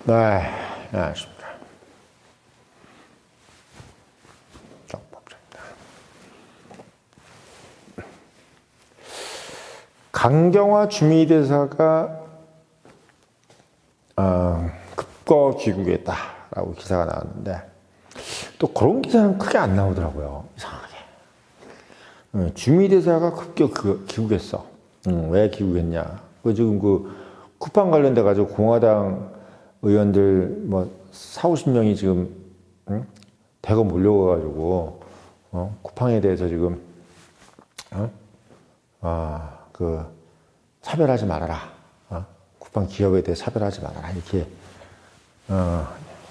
네, 안녕하십니까. 정법자입니다. 강경화 주미대사가 급거 귀국했다라고 기사가 나왔는데 또 그런 기사는 크게 안 나오더라고요. 이상하게. 주미대사가 급겨 귀국했어. 왜 귀국했냐? 지금 그 쿠팡 관련돼 가지고 공화당 의원들 뭐 40~50명이 지금 대거 몰려가지고 쿠팡에 대해서 지금 그 차별하지 말아라. 쿠팡 기업에 대해 차별하지 말아라. 이렇게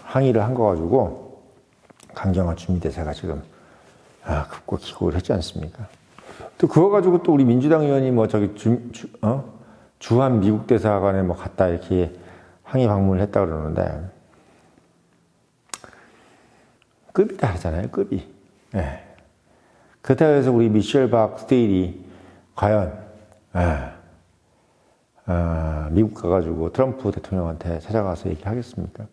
항의를 한 거 가지고 강경화 주미대사가 지금 급고 귀국을 했지 않습니까? 또 그거 가지고 또 우리 민주당 의원이 뭐 저기 주한 미국 대사관에 뭐 갔다 이렇게 항의 방문을 했다 그러는데 급이 다르잖아요, 급이. 예. 그렇다고 해서 우리 미셸 박 스테일이 과연 미국 가가지고 트럼프 대통령한테 찾아가서 얘기하겠습니까?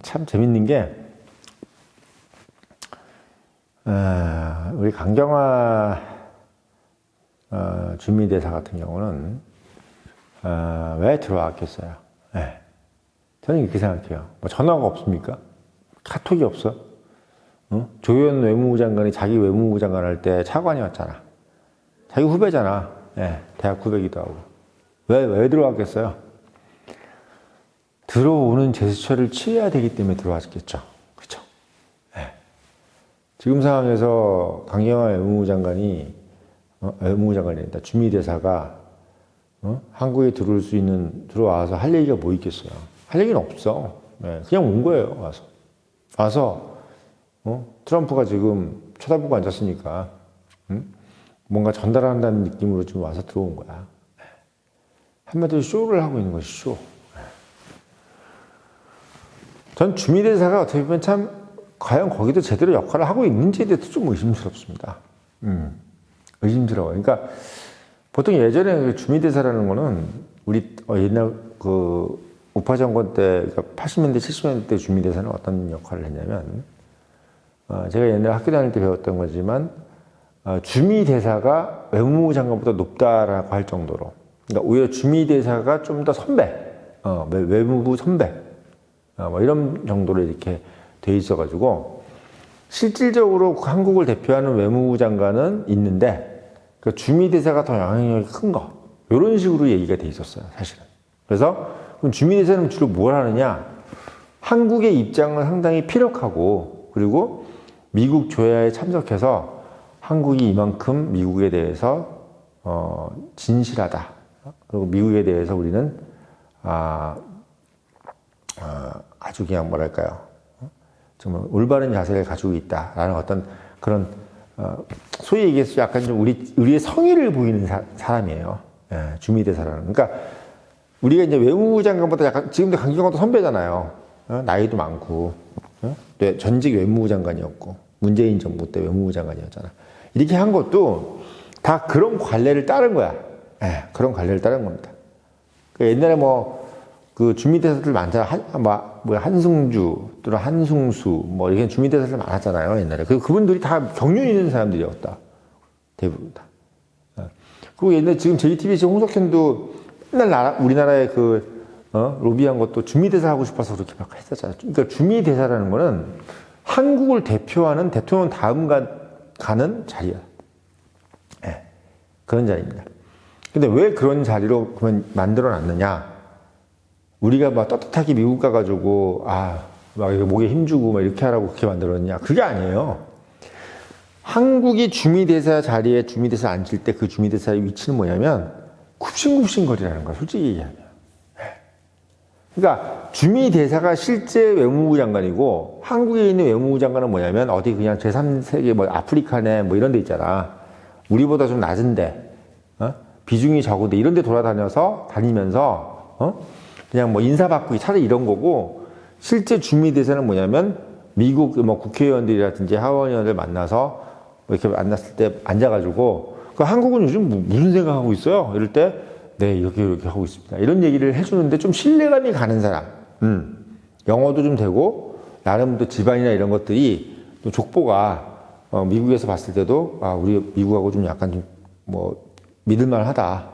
참 재밌는 게 우리 강경화 주미대사 같은 경우는 왜 들어왔겠어요? 네. 저는 이렇게 생각해요. 뭐 전화가 없습니까? 카톡이 없어? 조현 외무부 장관이 자기 외무부 장관 할 때 차관이었잖아. 자기 후배잖아. 네. 대학 후배기도 하고. 왜 들어왔겠어요? 들어오는 제스처를 취해야 되기 때문에 들어왔겠죠. 그쵸? 네. 지금 상황에서 강경화 외무부 장관이 아니다. 주미대사가 한국에 들어와서 할 얘기가 뭐 있겠어요? 할 얘기는 없어. 네, 그냥 온 거예요, 와서, 트럼프가 지금 쳐다보고 앉았으니까, 뭔가 전달한다는 느낌으로 지금 와서 들어온 거야. 네. 한마디로 쇼를 하고 있는 것이 쇼. 네. 전 주미대사가 어떻게 보면 참, 과연 거기도 제대로 역할을 하고 있는지에 대해서 좀 의심스럽습니다. 의심스러워요. 그러니까, 보통 예전에 주미대사라는 거는 우리 옛날 그 우파 정권 때, 그러니까 80년대, 70년대 주미대사는 어떤 역할을 했냐면, 제가 옛날 학교 다닐 때 배웠던 거지만, 주미대사가 외무부 장관보다 높다라고 할 정도로, 그러니까 오히려 주미대사가 좀 더 선배, 외무부 선배, 뭐 이런 정도로 이렇게 돼 있어가지고, 실질적으로 한국을 대표하는 외무부 장관은 있는데, 그 주미대사가 더 영향력이 큰 거. 이런 식으로 얘기가 돼 있었어요, 사실은. 그래서, 그럼 주미대사는 주로 뭘 하느냐? 한국의 입장을 상당히 피력하고, 그리고 미국 조야에 참석해서 한국이 이만큼 미국에 대해서, 진실하다. 그리고 미국에 대해서 우리는, 아주 그냥 뭐랄까요. 정말 올바른 자세를 가지고 있다라는 어떤 그런, 소위 얘기해서 약간 좀 우리의 성의를 보이는 사람이에요. 예, 주미대사라는. 그러니까 우리가 이제 외무부 장관보다 약간 지금도 강경화도 선배잖아요. 나이도 많고, 전직 외무부 장관이었고, 문재인 정부 때 외무부 장관이었잖아. 이렇게 한 것도 다 그런 관례를 따른 거야. 예, 그런 관례를 따른 겁니다. 그러니까 옛날에 그 주미대사들 많잖아. 한승주, 또는 한승수, 뭐, 이렇게 주미대사들 많았잖아요, 옛날에. 그분들이 다 경륜 있는 사람들이었다. 대부분 다. 그리고 옛날에 지금 JTBC 홍석현도 맨날 우리나라에 로비한 것도 주미대사 하고 싶어서 그렇게 막 했었잖아요. 그러니까 주미대사라는 거는 한국을 대표하는 대통령 다음 가는 자리야. 네, 그런 자리입니다. 근데 왜 그런 자리로 그러면 만들어 놨느냐? 우리가 막 떳떳하게 미국 가가지고, 막 목에 힘주고 막 이렇게 하라고 그렇게 만들었냐? 그게 아니에요. 한국이 주미대사 자리에 주미대사 앉을 때 그 주미대사의 위치는 뭐냐면, 굽신굽신거리라는 거야, 솔직히 얘기하면. 그러니까, 주미대사가 실제 외무부 장관이고, 한국에 있는 외무부 장관은 뭐냐면, 어디 그냥 제3세계 뭐 아프리카네 뭐 이런 데 있잖아. 우리보다 좀 낮은데, 비중이 적은데 이런 데 다니면서, 그냥 뭐 인사받고 차라리 이런 거고, 실제 주미대사는 뭐냐면 미국 뭐 국회의원들이라든지 하원의원들 만나서 뭐 이렇게 만났을 때 앉아가지고, 그 한국은 요즘 무슨 생각하고 있어요? 이럴 때 네, 이렇게 하고 있습니다. 이런 얘기를 해주는데 좀 신뢰감이 가는 사람. 영어도 좀 되고, 나름 또 집안이나 이런 것들이 또 족보가, 미국에서 봤을 때도, 우리 미국하고 좀 약간 좀, 믿을만 하다.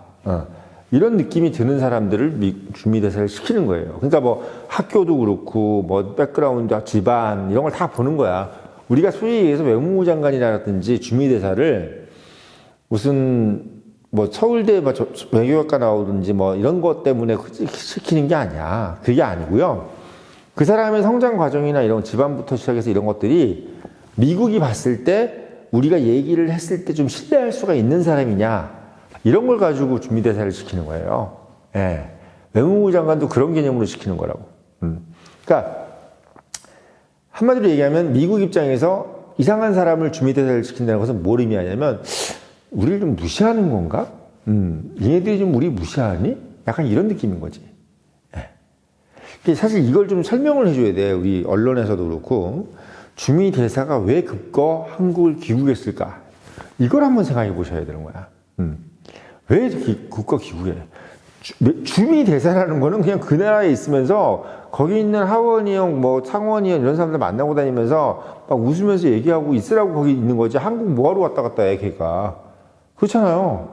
이런 느낌이 드는 사람들을 주미대사를 시키는 거예요. 그러니까 뭐 학교도 그렇고, 뭐 백그라운드, 집안, 이런 걸 다 보는 거야. 우리가 소위 얘기해서 외무부 장관이라든지 주미대사를 무슨 뭐 서울대 외교학과 나오든지 뭐 이런 것 때문에 시키는 게 아니야. 그게 아니고요. 그 사람의 성장 과정이나 이런 집안부터 시작해서 이런 것들이 미국이 봤을 때 우리가 얘기를 했을 때 좀 신뢰할 수가 있는 사람이냐 이런 걸 가지고 주미대사를 시키는 거예요. 예. 외무부 장관도 그런 개념으로 시키는 거라고. 그러니까 한마디로 얘기하면 미국 입장에서 이상한 사람을 주미대사를 시킨다는 것은 뭘 의미하냐면 우리를 좀 무시하는 건가? 얘네들이 좀 우리 무시하니? 약간 이런 느낌인 거지. 예. 사실 이걸 좀 설명을 해줘야 돼. 우리 언론에서도 그렇고. 주미대사가 왜 급거 한국을 귀국했을까? 이걸 한번 생각해 보셔야 되는 거야. 왜 급거 귀국해? 주미대사라는 거는 그냥 그 나라에 있으면서 거기 있는 하원의원, 뭐 상원의원 이런 사람들 만나고 다니면서 막 웃으면서 얘기하고 있으라고 거기 있는 거지. 한국 뭐하러 왔다 갔다 해, 걔가. 그렇잖아요.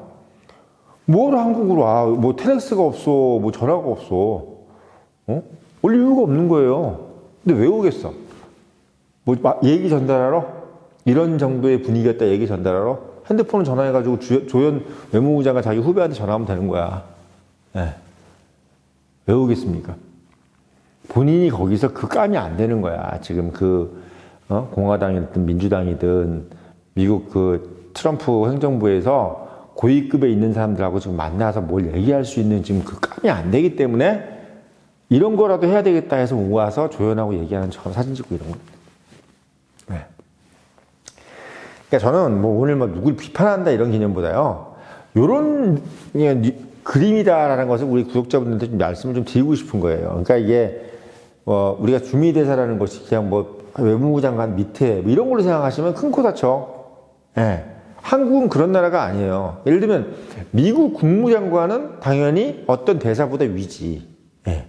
뭐하러 한국으로 와? 뭐 테렉스가 없어, 뭐 전화가 없어. 올 이유가 없는 거예요. 근데 왜 오겠어? 뭐 얘기 전달하러? 이런 정도의 분위기였다 얘기 전달하러? 핸드폰을 전화해가지고 조현 외무부 장관 자기 후배한테 전화하면 되는 거야. 네. 왜 오겠습니까? 본인이 거기서 그 감이 안 되는 거야. 지금 공화당이든 민주당이든 미국 트럼프 행정부에서 고위급에 있는 사람들하고 지금 만나서 뭘 얘기할 수 있는 지금 그 감이 안 되기 때문에 이런 거라도 해야 되겠다 해서 모아서 조연하고 얘기하는 척 사진 찍고 이런 거. 네. 그러니까 저는 뭐 오늘 뭐 누굴 비판한다 이런 개념보다요. 요런 그냥 그림이다라는 것을 우리 구독자분들한테 좀 말씀을 좀 드리고 싶은 거예요. 그러니까 이게 우리가 주미대사라는 것이 그냥 뭐 외무부 장관 밑에 뭐 이런 걸로 생각하시면 큰 코 다쳐. 예. 한국은 그런 나라가 아니에요. 예를 들면 미국 국무장관은 당연히 어떤 대사보다 위지. 예.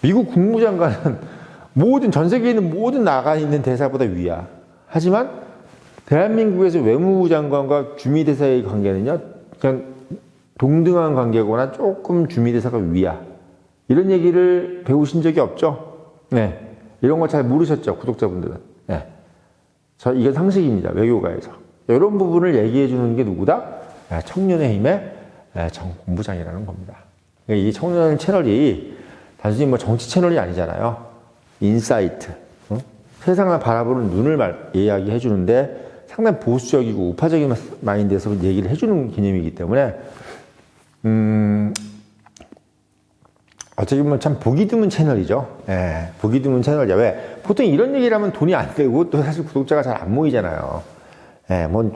미국 국무장관은 전 세계에 있는 모든 나라가 있는 대사보다 위야. 하지만 대한민국에서 외무부 장관과 주미대사의 관계는요, 그냥 동등한 관계거나 조금 주미대사가 위야. 이런 얘기를 배우신 적이 없죠? 네. 이런 거 잘 모르셨죠, 구독자분들은. 네. 이게 상식입니다, 외교가에서. 이런 부분을 얘기해 주는 게 누구다? 청년의 힘의 정 본부장이라는 겁니다. 이 청년 채널이 단순히 뭐 정치 채널이 아니잖아요. 인사이트. 세상을 바라보는 눈을 이야기해 주는데 상당히 보수적이고 우파적인 마인드에서 얘기를 해주는 개념이기 때문에 어떻게 보면 참 보기 드문 채널이죠. 예, 보기 드문 채널이야. 왜? 보통 이런 얘기를 하면 돈이 안 되고 또 사실 구독자가 잘 안 모이잖아요. 예, 뭐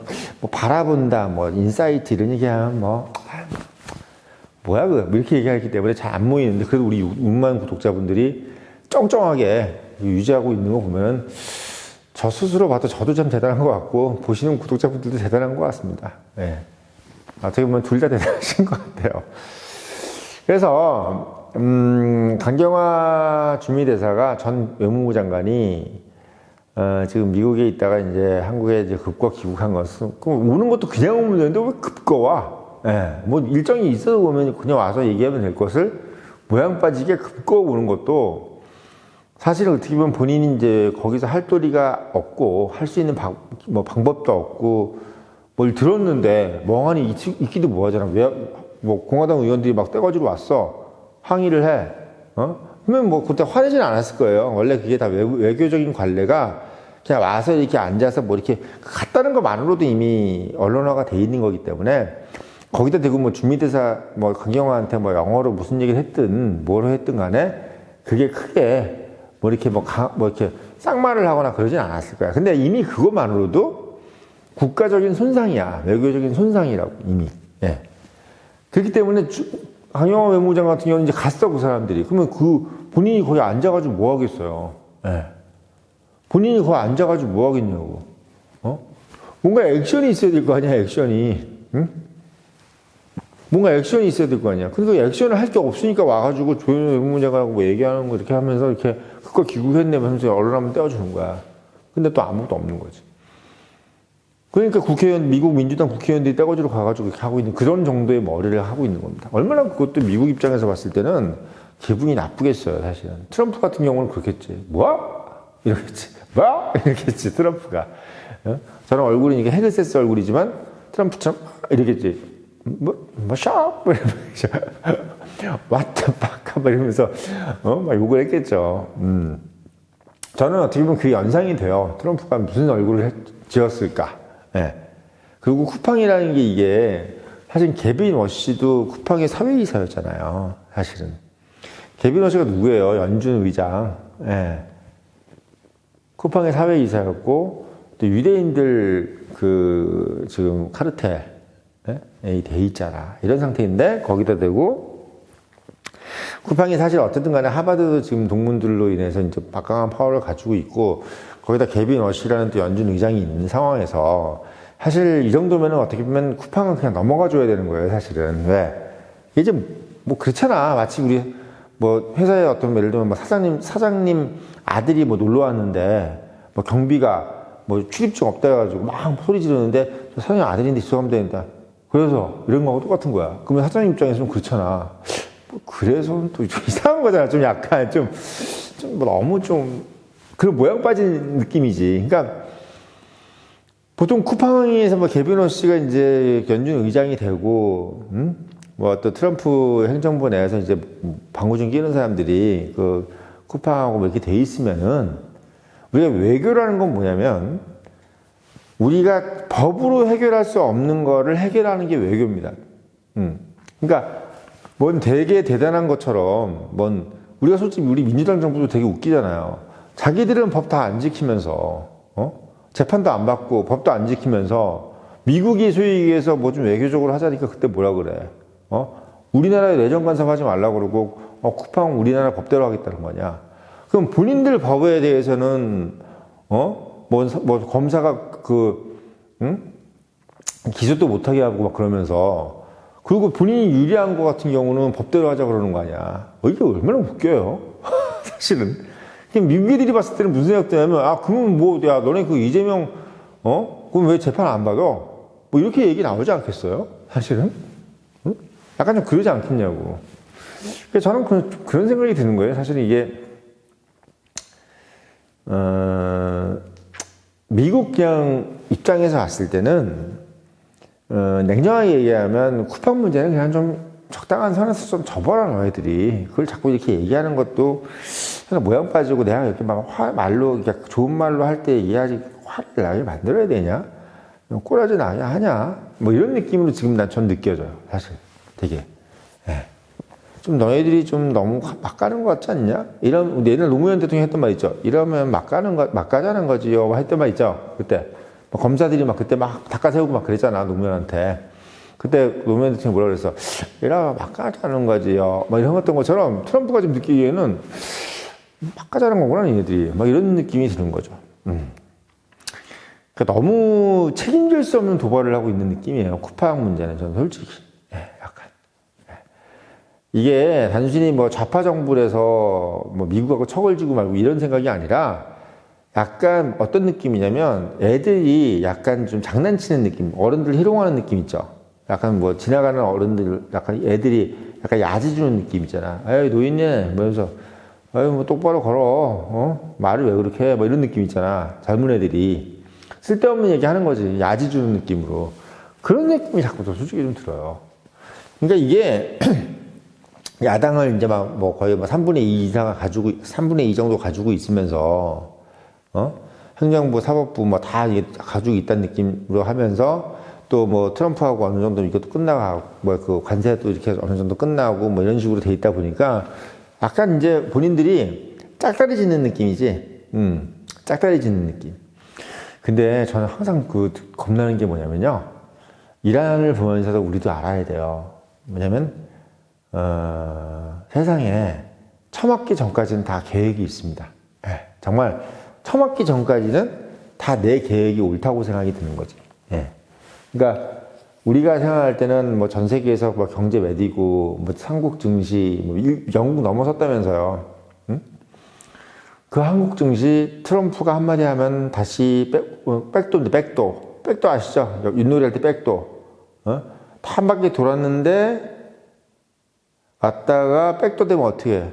바라본다, 뭐 인사이트 이런 얘기하면 뭐야 그거 이렇게 얘기하기 때문에 잘 안 모이는데 그래도 우리 6만 구독자분들이 쩡쩡하게 유지하고 있는 거 보면 저 스스로 봐도 저도 참 대단한 것 같고 보시는 구독자분들도 대단한 것 같습니다. 예. 어떻게 보면 둘 다 대단하신 것 같아요. 그래서 강경화 주미대사가 전 외무부 장관이 지금 미국에 있다가 이제 한국에 이제 급거 귀국한 것은 오는 것도 그냥 오면 되는데 왜 급거 와? 예. 뭐 일정이 있어서 오면 그냥 와서 얘기하면 될 것을 모양 빠지게 급거 오는 것도 사실은 어떻게 보면 본인이 이제 거기서 할 도리가 없고 할 수 있는 방법도 없고 뭘 들었는데 멍하니 있기도 뭐하잖아. 뭐 공화당 의원들이 막 떼가지고 왔어. 항의를 해. 그러면 뭐 그때 화내지는 않았을 거예요. 원래 그게 다 외교적인 관례가 그냥 와서 이렇게 앉아서 뭐 이렇게 갔다는 것만으로도 이미 언론화가 돼 있는 거기 때문에 거기다 대고 뭐 주미대사 뭐 강경화한테 뭐 영어로 무슨 얘기를 했든 뭐로 했든 간에 그게 크게 뭐 이렇게 뭐 이렇게 쌍말을 하거나 그러진 않았을 거야. 근데 이미 그것만으로도 국가적인 손상이야. 외교적인 손상이라고 이미. 예. 그렇기 때문에 강경화 외무장 같은 경우는 이제 갔어 그 사람들이. 그러면 본인이 거기 앉아가지고 뭐 하겠어요. 예. 본인이 거기 앉아가지고 뭐 하겠냐고. 뭔가 액션이 있어야 될 거 아니야 액션이. 응? 뭔가 액션이 있어야 될 거 아니야. 근데 그 액션을 할 게 없으니까 와가지고 조현우 의무자가 뭐 얘기하는 거 이렇게 하면서 이렇게 그걸 기국했네 하면서 언론 한번 떼어주는 거야. 근데 또 아무것도 없는 거지. 그러니까 국회의원, 미국 민주당 국회의원들이 떼거지로 가가지고 이렇게 하고 있는 그런 정도의 머리를 하고 있는 겁니다. 얼마나 그것도 미국 입장에서 봤을 때는 기분이 나쁘겠어요, 사실은. 트럼프 같은 경우는 그렇겠지. 뭐? 이러겠지. 뭐? 이러겠지, 트럼프가. 저는 얼굴이 이게 헤드세스 얼굴이지만 트럼프처럼 이러겠지. 샵? What the fuck? 이러면서, 막 욕을 했겠죠. 저는 어떻게 보면 그 연상이 돼요. 트럼프가 무슨 얼굴을 지었을까. 예. 그리고 쿠팡이라는 게 이게 사실 개빈 워시도 쿠팡의 사회이사였잖아요. 사실은. 개빈 워시가 누구예요? 연준 의장. 예. 쿠팡의 사회이사였고 또 유대인들 그 지금 카르텔에 돼 있잖아. 이런 상태인데 거기다 대고 쿠팡이 사실 어쨌든 간에 하버드 지금 동문들로 인해서 이제 막강한 파워를 가지고 있고 거기다 개빈 워시라는 또 연준 의장이 있는 상황에서 사실 이 정도면은 어떻게 보면 쿠팡은 그냥 넘어가 줘야 되는 거예요, 사실은. 왜? 이제 뭐 그렇잖아. 마치 우리 뭐 회사에 어떤 예를 들면 뭐 사장님 아들이 뭐 놀러 왔는데 뭐 경비가 뭐 출입증 없다 해가지고 막 소리 지르는데 사장님 아들인데 입소하면 된다. 그래서 이런 거하고 똑같은 거야. 그러면 사장님 입장에서는 그렇잖아. 뭐 그래서는 또 좀 이상한 거잖아. 좀 약간 뭐 너무 좀 그런 모양 빠진 느낌이지. 그러니까 보통 쿠팡에서 뭐 개빈 워시가 이제 연준 의장이 되고, 뭐 또 트럼프 행정부 내에서 이제 방구중 끼는 사람들이 그 쿠팡하고 뭐 이렇게 돼 있으면은 우리가 외교라는 건 뭐냐면 우리가 법으로 해결할 수 없는 거를 해결하는 게 외교입니다. 그러니까 뭔 되게 대단한 것처럼 우리가 솔직히 우리 민주당 정부도 되게 웃기잖아요. 자기들은 법 다 안 지키면서 재판도 안 받고 법도 안 지키면서 미국이 소위 얘기해서 뭐 좀 외교적으로 하자니까 그때 뭐라 그래? 우리나라에 내정 간섭하지 말라고 그러고 쿠팡 우리나라 법대로 하겠다는 거냐? 그럼 본인들 법에 대해서는 뭐 검사가 기소도 못하게 하고 막 그러면서 그리고 본인이 유리한 거 같은 경우는 법대로 하자 그러는 거 아니야? 이게 얼마나 웃겨요? 사실은. 미국인들이 봤을 때는 무슨 생각 드냐면, 그러면 뭐, 야, 너네 그 이재명, 그럼 왜 재판 안 받아? 뭐, 이렇게 얘기 나오지 않겠어요? 사실은? 약간 좀 그러지 않겠냐고. 그래서 저는 그런 생각이 드는 거예요. 사실은 이게, 미국 그냥 입장에서 봤을 때는, 냉정하게 얘기하면 쿠팡 문제는 그냥 좀 적당한 선에서 좀 접어라, 너희들이. 그걸 자꾸 이렇게 얘기하는 것도 모양 빠지고 내가 이렇게 막 말로, 좋은 말로 할 때 얘기하지, 화를 나게 만들어야 되냐? 꼬라지 나야 하냐? 뭐 이런 느낌으로 지금 전 느껴져요, 사실. 되게. 예. 좀 너희들이 좀 너무 막 가는 것 같지 않냐? 옛날 노무현 대통령이 했던 말 있죠. 이러면 막 가자는 거지요. 했던 말 있죠. 그때. 뭐 검사들이 막 그때 막 닦아세우고 막 그랬잖아, 노무현한테. 그때 노무현 대통령이 뭐라 그랬어? 이러면 막 가자는 거지요. 막 이런 것처럼 트럼프가 좀 느끼기에는 막 가자는 거구나, 얘네들이. 막 이런 느낌이 드는 거죠. 그러니까 너무 책임질 수 없는 도발을 하고 있는 느낌이에요. 쿠팡 문제는 저는 솔직히. 약간. 이게 단순히 뭐 좌파 정부에서 뭐 미국하고 척을 지고 말고 이런 생각이 아니라 약간 어떤 느낌이냐면 애들이 약간 좀 장난치는 느낌, 어른들 희롱하는 느낌 있죠. 약간 뭐 지나가는 어른들, 약간 애들이 약간 야지 주는 느낌 있잖아. 에이, 노인네, 뭐 이러면서, 에이, 뭐 똑바로 걸어, 말을 왜 그렇게 해? 뭐 이런 느낌 있잖아. 젊은 애들이. 쓸데없는 얘기 하는 거지. 야지 주는 느낌으로. 그런 느낌이 자꾸 저 솔직히 좀 들어요. 그러니까 이게, 야당을 이제 막 뭐 거의 뭐 3분의 2 이상을 3분의 2 정도 가지고 있으면서, 행정부, 사법부 뭐 다 가지고 있다는 느낌으로 하면서 또 뭐 트럼프하고 어느 정도 이것도 끝나고 뭐 그 관세도 이렇게 어느 정도 끝나고 뭐 이런 식으로 돼 있다 보니까 약간 이제 본인들이 짝다리 짓는 느낌이지. 짝다리 짓는 느낌. 근데 저는 항상 겁나는 게 뭐냐면요. 이란을 보면서도 우리도 알아야 돼요. 뭐냐면, 세상에 처맞기 전까지는 다 계획이 있습니다. 정말 처맞기 전까지는 다 내 계획이 옳다고 생각이 드는 거지. 그러니까 우리가 생각할 때는 뭐 전 세계에서 뭐 경제 매디고 뭐 삼국 증시 뭐 영국 넘어섰다면서요. 응? 그 한국 증시 트럼프가 한마디 하면 다시 백도인데 백도 아시죠? 윷놀이 할 때 백도. 한 바퀴 돌았는데 왔다가 백도 되면 어떻게 해?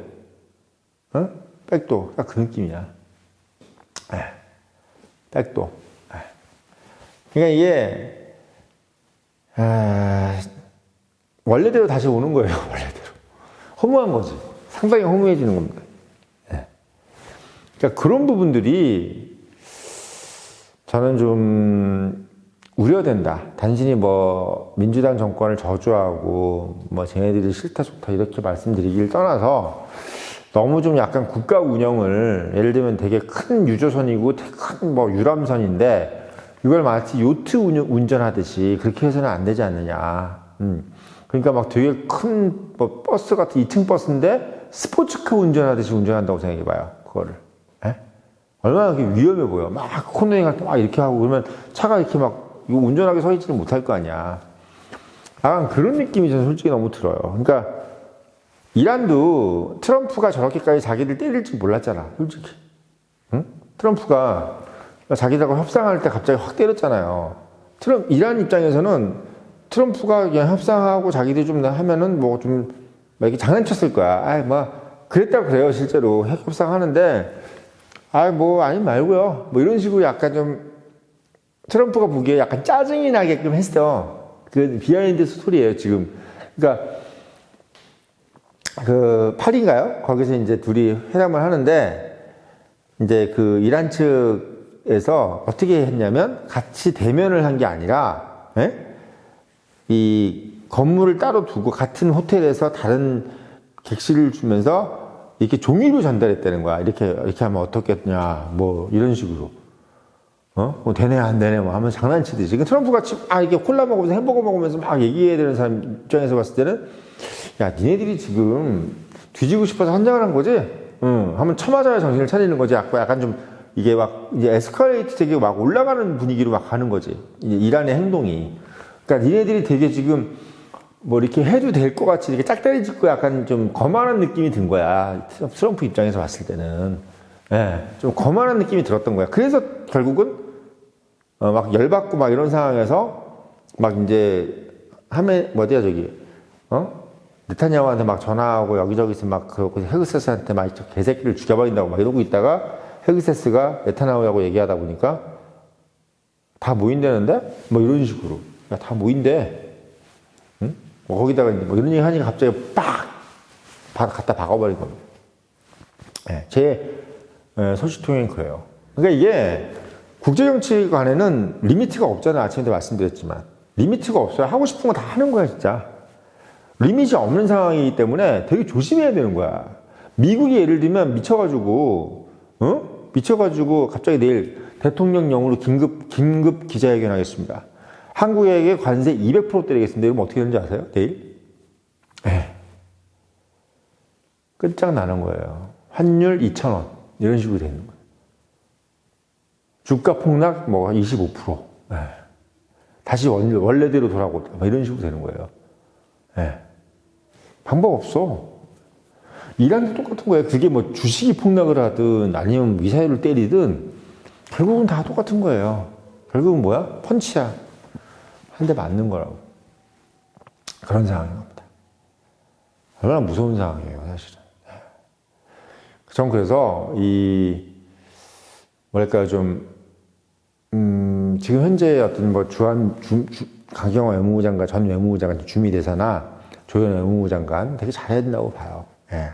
백도. 딱 그 느낌이야. 백도. 그러니까 이게 원래대로 다시 오는 거예요. 원래대로. 허무한 거지. 상당히 허무해지는 겁니다. 그러니까 그런 부분들이 저는 좀 우려된다. 단순히 뭐 민주당 정권을 저주하고 뭐 쟤네들이 싫다 좋다 이렇게 말씀드리기를 떠나서 너무 좀 약간 국가 운영을 예를 들면 되게 큰 유조선이고 큰 뭐 유람선인데 이걸 마치 요트 운전하듯이 그렇게 해서는 안 되지 않느냐. 그러니까 막 되게 큰 뭐 버스 같은 2층 버스인데 스포츠카 운전하듯이 운전한다고 생각해봐요. 그거를. 얼마나 그게 위험해 보여. 막 코너링 할 때 막 이렇게 하고 그러면 차가 이렇게 막 이거 운전하게 서 있지는 못할 거 아니야. 약간 그런 느낌이 저는 솔직히 너무 들어요. 그러니까 이란도 트럼프가 저렇게까지 자기들 때릴 줄 몰랐잖아. 솔직히. 응? 트럼프가 자기들하고 협상할 때 갑자기 확 때렸잖아요. 이란 입장에서는 트럼프가 그냥 협상하고 자기들이 좀 하면은 뭐 좀 이렇게 장난쳤을 거야. 아이, 뭐, 그랬다고 그래요. 실제로 핵 협상하는데, 아이, 뭐, 아니 말고요. 뭐 이런 식으로 약간 좀 트럼프가 보기에 약간 짜증이 나게끔 했어. 그 비하인드 스토리예요, 지금. 그러니까, 그, 파리인가요? 거기서 이제 둘이 회담을 하는데, 이제 그 이란 측에서 어떻게 했냐면, 같이 대면을 한 게 아니라, 이 건물을 따로 두고 같은 호텔에서 다른 객실을 주면서 이렇게 종이로 전달했다는 거야. 이렇게 하면 어떻겠냐, 뭐, 이런 식으로. 뭐, 되네, 안 되네, 뭐 하면 장난치듯이. 트럼프가 이렇게 콜라 먹으면서 햄버거 먹으면서 막 얘기해야 되는 사람 입장에서 봤을 때는, 야, 니네들이 지금 뒤지고 싶어서 환장을 한 거지? 하면 쳐맞아야 정신을 차리는 거지. 약간 좀, 이게 막, 이제 에스컬레이트 되게 막 올라가는 분위기로 막 가는 거지. 이제 이란의 행동이. 그러니까 니네들이 되게 지금, 뭐 이렇게 해도 될 것 같이 이렇게 짝다리 짚고 약간 좀 거만한 느낌이 든 거야. 트럼프 입장에서 봤을 때는. 좀 거만한 느낌이 들었던 거야. 그래서 결국은 막 열받고 막 이런 상황에서 막 이제 어디야 저기 네타냐후한테 막 전화하고 여기저기서 막 그러고 헤그세스한테 막 개새끼를 죽여버린다고 막 이러고 있다가 헤그세스가 네타냐후하고 얘기하다 보니까 다 모인다는데 뭐 이런 식으로 야, 다 모인대. 응? 뭐 거기다가 뭐 이런 얘기 하니까 갑자기 빡! 갖다 박아버린 겁니다. 제 소식통엔 그래요. 그러니까 이게 국제정치관에는 리미트가 없잖아요. 아침에도 말씀드렸지만. 리미트가 없어요. 하고 싶은 거 다 하는 거야, 진짜. 리밋이 없는 상황이기 때문에 되게 조심해야 되는 거야. 미국이 예를 들면 미쳐가지고 갑자기 내일 대통령령으로 긴급 기자회견 하겠습니다. 한국에게 관세 200% 때리겠습니다. 이러면 어떻게 되는지 아세요? 내일? 끝장나는 거예요. 환율 2,000원. 이런 식으로 되는 거예요. 주가 폭락 뭐 25%. 다시 원래대로 돌아오고 이런 식으로 되는 거예요. 방법 없어. 이란도 똑같은 거예요. 그게 뭐 주식이 폭락을 하든 아니면 미사일을 때리든 결국은 다 똑같은 거예요. 결국은 뭐야? 펀치야. 한 대 맞는 거라고. 그런 상황인 겁니다. 얼마나 무서운 상황이에요, 사실은. 전 그래서 지금 현재 어떤 뭐 강경화 외무부 장관, 전 외무부 장관, 주미대사나 조현 외무부 장관 되게 잘해야 된다고 봐요.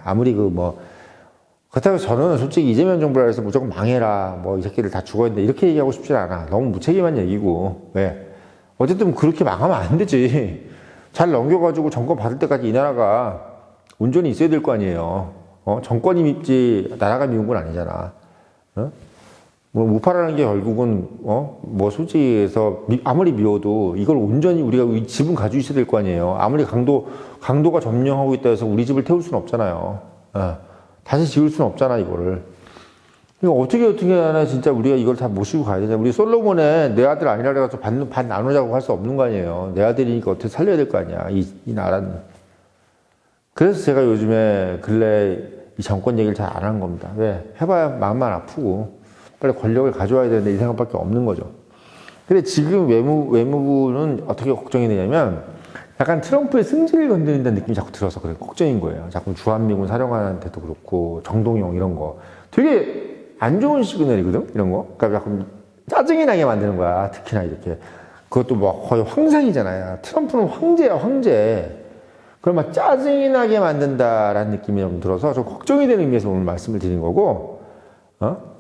아무리 그렇다고 저는 솔직히 이재명 정부라 해서 무조건 망해라, 뭐 이 새끼들 다 죽어야 된다 이렇게 얘기하고 싶지 않아. 너무 무책임한 얘기고. 왜? 어쨌든 그렇게 망하면 안 되지. 잘 넘겨가지고 정권 받을 때까지 이 나라가 온전히 있어야 될 거 아니에요. 정권이 밉지 나라가 미운 건 아니잖아. 뭐 우파라는 게 결국은 뭐 솔직히 해서 아무리 미워도 이걸 온전히 우리가 이 집은 가지고 있어야 될 거 아니에요. 아무리 강도가 점령하고 있다 해서 우리 집을 태울 수는 없잖아요. 다시 지을 수는 없잖아 이거를. 이거 어떻게 하나 진짜 우리가 이걸 다 모시고 가야 되냐. 우리 솔로몬에 내 아들 아니라 그래서 반 나누자고 할 수 없는 거 아니에요. 내 아들이니까 어떻게 살려야 될 거 아니야. 이 나라는. 그래서 제가 요즘에 근래 이 정권 얘기를 잘 안 하는 겁니다. 왜? 해봐야 마음만 아프고 빨리 권력을 가져와야 되는데 이 생각밖에 없는 거죠. 근데 지금 외무부는 어떻게 걱정이 되냐면 약간 트럼프의 승질을 건드린다는 느낌이 자꾸 들어서 그래 걱정인 거예요. 자꾸 주한미군 사령관한테도 그렇고 정동영 이런 거 되게 안 좋은 시그널이거든 이런 거. 그러니까 약간 짜증이 나게 만드는 거야. 특히나 이렇게 그것도 뭐 거의 황상이잖아요. 트럼프는 황제야 황제. 그럼 막 짜증이 나게 만든다라는 느낌이 좀 들어서 좀 걱정이 되는 의미에서 오늘 말씀을 드린 거고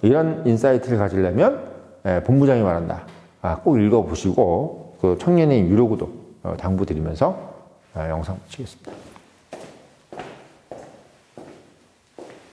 이런 인사이트를 가지려면 본부장이 말한다. 꼭 읽어보시고 그 청년의 유료구독 당부드리면서 영상 마치겠습니다.